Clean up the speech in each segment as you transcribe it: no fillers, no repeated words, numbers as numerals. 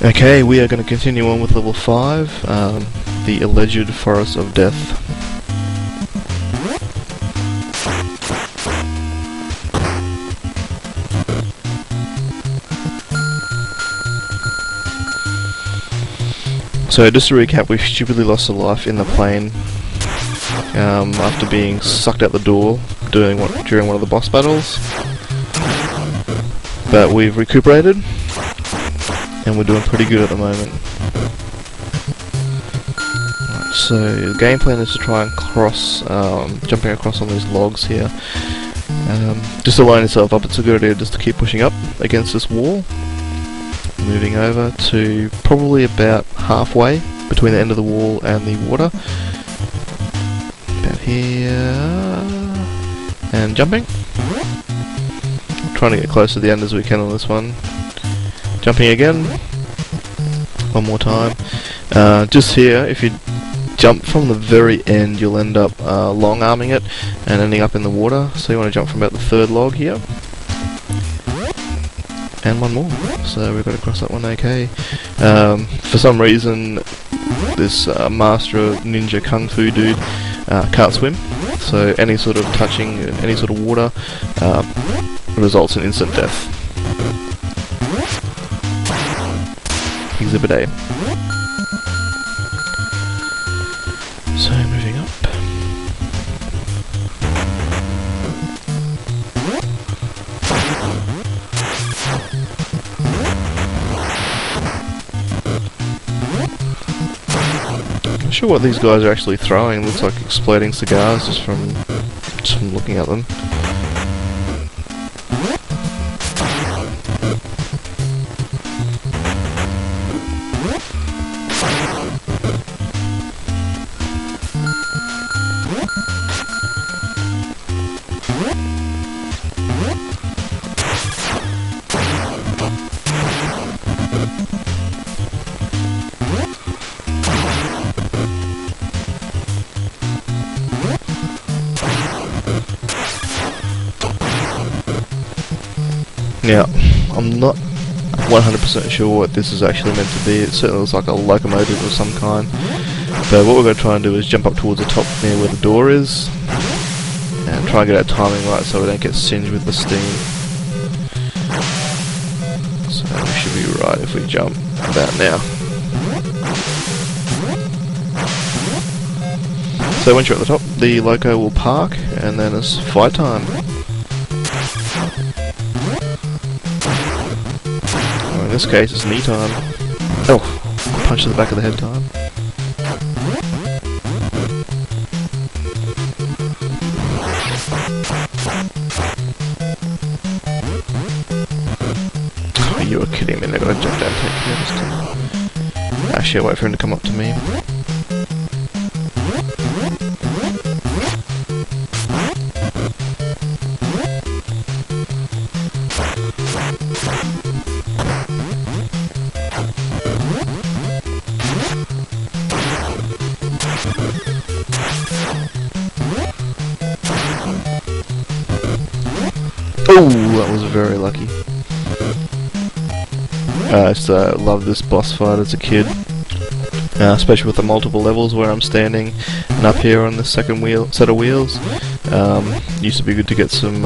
Okay, we are going to continue on with level 5, the alleged Forest of Death. So just to recap, we stupidly lost a life in the plane after being sucked out the door during one of the boss battles. But we've recuperated, and we're doing pretty good at the moment. Right, so the game plan is to try and cross, jumping across on these logs here. Just to line yourself up, it's a good idea just to keep pushing up against this wall. Moving over to probably about halfway between the end of the wall and the water. About here. And jumping. Trying to get close to the end as we can on this one. Jumping again. One more time. Just here, if you jump from the very end, you'll end up long arming it and ending up in the water. So you want to jump from about the third log here. And one more, so we've got to cross that one okay. For some reason, this master ninja kung fu dude can't swim, so any sort of touching, any sort of water results in instant death. Exhibit A. So moving up. I'm not sure what these guys are actually throwing. Looks like exploding cigars just from looking at them. Now, I'm not 100% sure what this is actually meant to be. It certainly looks like a locomotive of some kind. But what we're going to try and do is jump up towards the top near where the door is, and try and get our timing right so we don't get singed with the steam. So we should be right if we jump about now. So once you're at the top, the loco will park, and then it's fight time. In this case, it's knee time. Oh, punch to the back of the head time. Oh, you were kidding me, they've got to jump down and take care of this time. Actually, I'll wait for him to come up to me. Oh, that was very lucky. I used to love this boss fight as a kid, especially with the multiple levels where I'm standing and up here on the second set of wheels. Used to be good to get some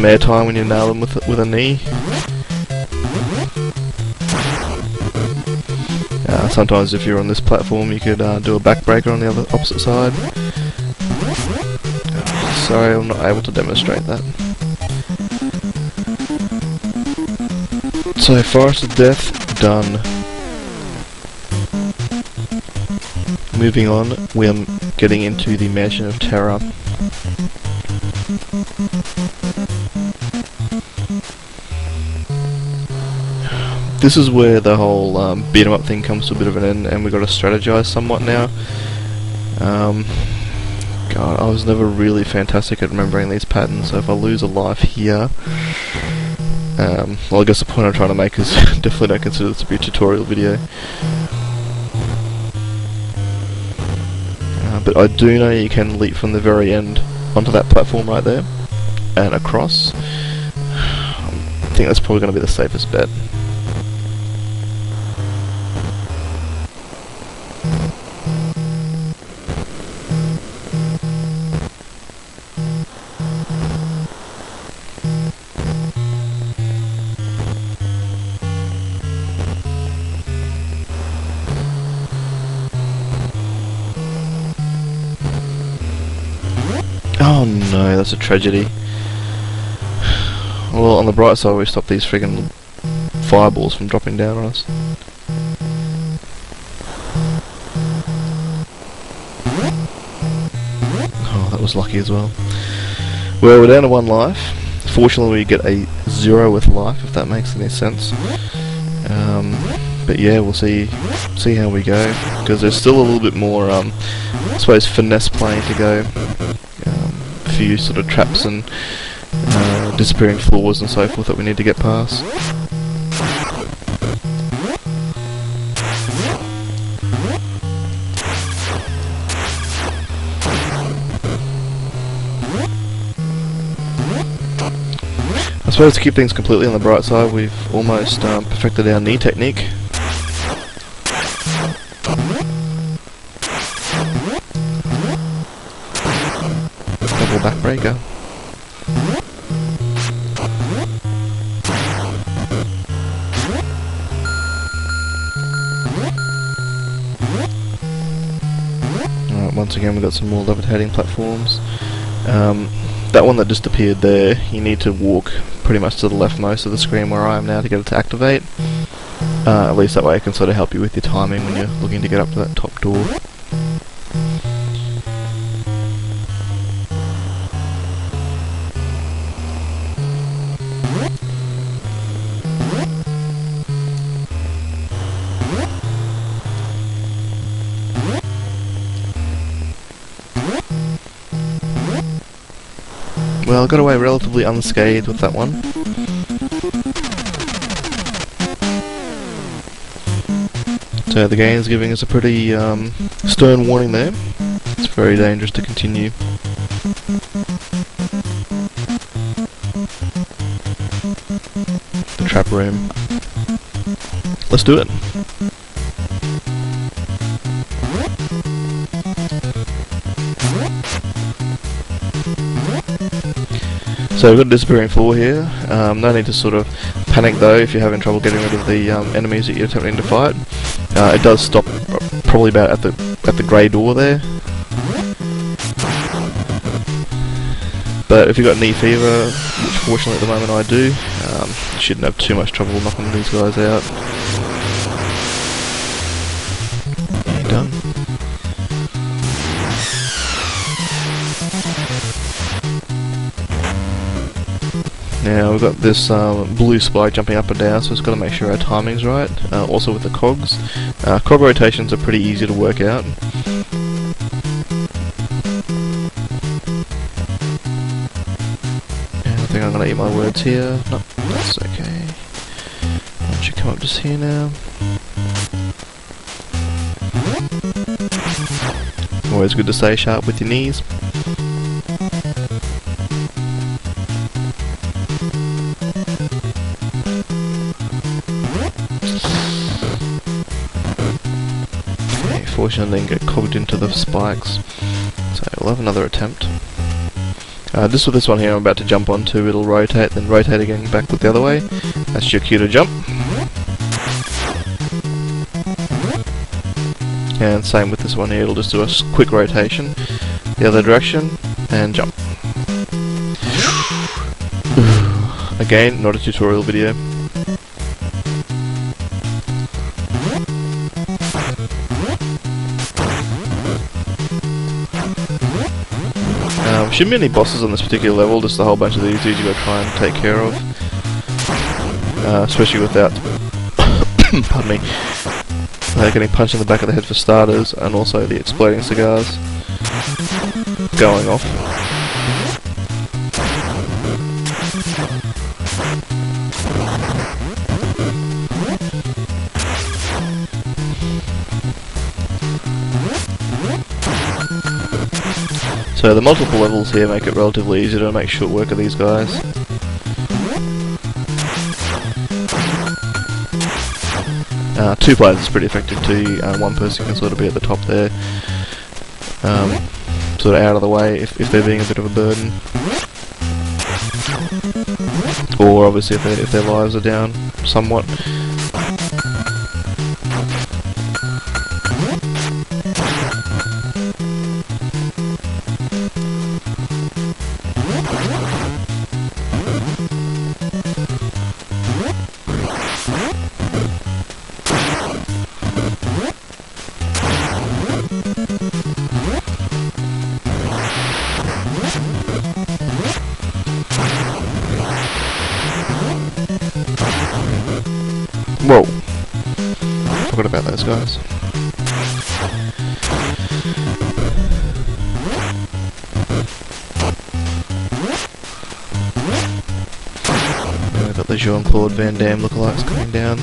air time when you nail them with a knee. Sometimes if you're on this platform, you could do a backbreaker on the opposite side. Sorry, I'm not able to demonstrate that. So, Forest of Death, done. Moving on, we are getting into the Mansion of Terror. This is where the whole beat 'em up thing comes to a bit of an end, and we've got to strategize somewhat now. God, I was never really fantastic at remembering these patterns, so if I lose a life here... well, I guess the point I'm trying to make is definitely don't consider this to be a tutorial video. But I do know you can leap from the very end onto that platform right there and across. I think that's probably going to be the safest bet. no, that's a tragedy. Well, on the bright side, we stopped these friggin' fireballs from dropping down on us. Oh, that was lucky as well. Well, we're down to 1 life. Fortunately, we get a 0 with life, if that makes any sense. But yeah, we'll see how we go, because there's still a little bit more, I suppose, finesse playing to go. A few sort of traps and disappearing floors and so forth that we need to get past. I suppose to keep things completely on the bright side, we've almost perfected our knee technique. Double backbreaker. Alright, once again we've got some more levitating platforms. That one that just appeared there, you need to walk pretty much to the leftmost of the screen where I am now to get it to activate. At least that way it can sort of help you with your timing when you're looking to get up to that top door. Well, I got away relatively unscathed with that one. So the game's giving us a pretty stern warning there. It's very dangerous to continue. The trap room. Let's do it. So we've got a disappearing floor here. No need to sort of panic though if you're having trouble getting rid of the enemies that you're attempting to fight. It does stop probably about at the grey door there. But if you've got knee fever, which fortunately at the moment I do, you shouldn't have too much trouble knocking these guys out. Okay, done. Now we've got this blue spike jumping up and down, so it's got to make sure our timing's right. Also with the cogs. Cog rotations are pretty easy to work out. And I think I'm going to eat my words here. No, that's okay. Why don't you come up just here now? Always good to stay sharp with your knees. Fortunately, I didn't get cogged into the spikes, so we'll have another attempt. Just with this one here I'm about to jump onto, it'll rotate, then rotate again back with the other way. That's your cue to jump. And same with this one here, it'll just do a quick rotation the other direction, and jump. Again, not a tutorial video. Shouldn't be any bosses on this particular level, just a whole bunch of these dudes you gotta try and take care of. Especially without, pardon me, getting punched in the back of the head for starters, and also the exploding cigars going off. So the multiple levels here make it relatively easy to make short work of these guys. Two players is pretty effective too. One person can sort of be at the top there, sort of out of the way if they're being a bit of a burden, or obviously if their lives are down somewhat. Whoa! Forgot about those guys. We've got the Jean-Claude Van Damme lookalikes coming down.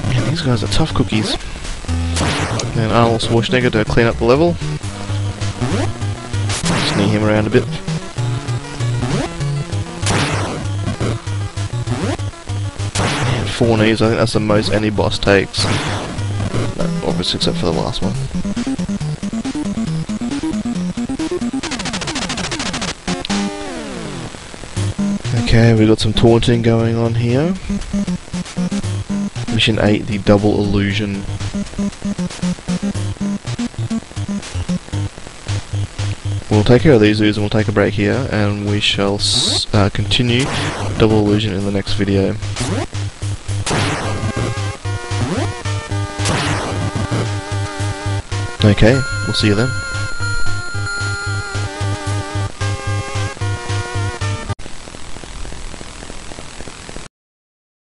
Man, these guys are tough cookies. And Arnold Schwarzenegger to clean up the level. Just knee him around a bit. Man, 4 knees, I think that's the most any boss takes. Obviously except for the last one. Okay, we've got some taunting going on here. Mission 8, the double illusion. We'll take care of these zoos and we'll take a break here, and we shall continue double illusion in the next video. Okay, we'll see you then.